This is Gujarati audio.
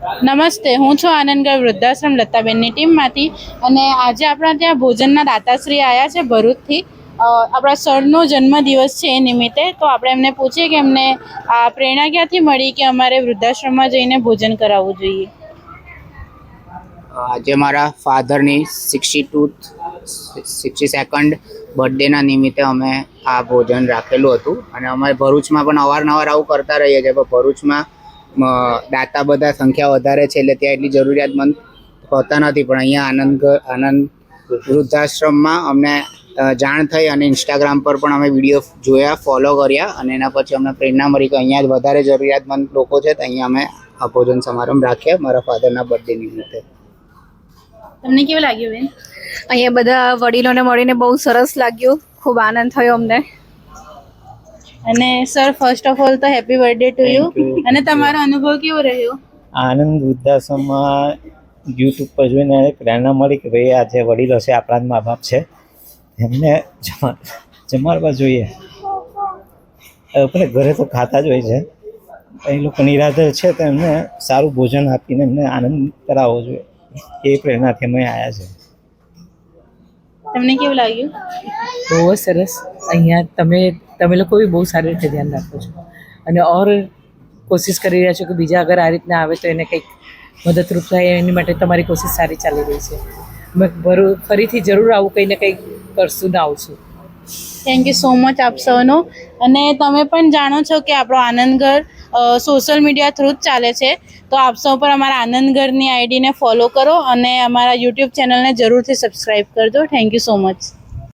નમસ્તે, હું છું આનંદગઢ વૃદ્ધાશ્રમ લતાબેનની ટીમમાંથી અને આજે આપણા ત્યાં ભોજનના દાતાશ્રી આવ્યા છે ભરૂચથી. આપણા સરનો જન્મદિવસ છે એ નિમિત્તે, તો આપણે એમને પૂછીએ કે એમને આ પ્રેરણા ક્યાંથી મળી કે અમારે વૃદ્ધાશ્રમમાં જઈને ભોજન કરાવવું જોઈએ. આજે મારા ફાધરની 62nd બર્થડેના નિમિત્તે અમે આ ભોજન રાખેલું હતું અને અમે ભરૂચમાં પણ અવારનવાર આવું કરતા રહીએ છીએ. પણ ભરૂચમાં દાતા બધા સંખ્યા વધારે છે એટલે ત્યાં એટલી જરૂરિયાતમંદ હોતા નથી. પણ અહીંયા આનંદ વૃદ્ધાશ્રમમાં અમને જાણ થઈ અને ઇન્સ્ટાગ્રામ પર પણ અમે વિડીયો જોયા, ફોલો કર્યા અને એના પછી અમને પ્રેરણા મળી કે અહીંયા જ વધારે જરૂરિયાતમંદ લોકો છે. તો અહીંયા અમે આ ભોજન સમારંભ રાખ્યા મારા ફાધરના બર્થડે નિમિત્તે. તમને કેવું લાગ્યું બેન? અહીંયા બધા વડીલોને મળીને બહુ સરસ લાગ્યું, ખૂબ આનંદ થયો અમને. અને સર, ફર્સ્ટ ઓફ ઓલ તો હેપી બર્થડે ટુ યુ. અને તમારો અનુભવ કેવો રહ્યો? આનંદ વૃદ્ધાશ્રમમાં યુટ્યુબ પર જોઈને પ્રેરણા મળી કે ભાઈ આ જે વડીલો છે આપણા જ મા બાપ છે, એમને જમાડવા જોઈએ. આપણે ઘરે તો ખાતા જ હોય છે, એ લોકો નિરાધાર છે તો એમને સારું ભોજન આપીને એમને આનંદ કરાવવો જોઈએ. એ પ્રેરણાથી અમે આવ્યા છે. તમને કેવું લાગ્યું? બહુ જ સરસ. અહીંયા તમે લોકો બી બહુ સારી રીતે ધ્યાન રાખો છો અને ઓર કોશિશ કરી રહ્યા છો કે બીજા અગર આ રીતના આવે તો એને કંઈક મદદરૂપ થાય, એની માટે તમારી કોશિશ સારી ચાલી રહી છે. અમે ફરીથી જરૂર આવું કંઈ ને કંઈક કરશું ને આવશું. થેન્ક યુ સો મચ આપ સૌનો. અને તમે પણ જાણો છો કે આપણો આનંદગઢ સોશિયલ મીડિયા થ્રુ જ ચાલે છે, તો આપ સૌ પર અમારા આનંદગઢની આઈડીને ફોલો કરો અને અમારા યુટ્યુબ ચેનલને જરૂરથી સબસ્ક્રાઈબ કરજો. Thank you so much.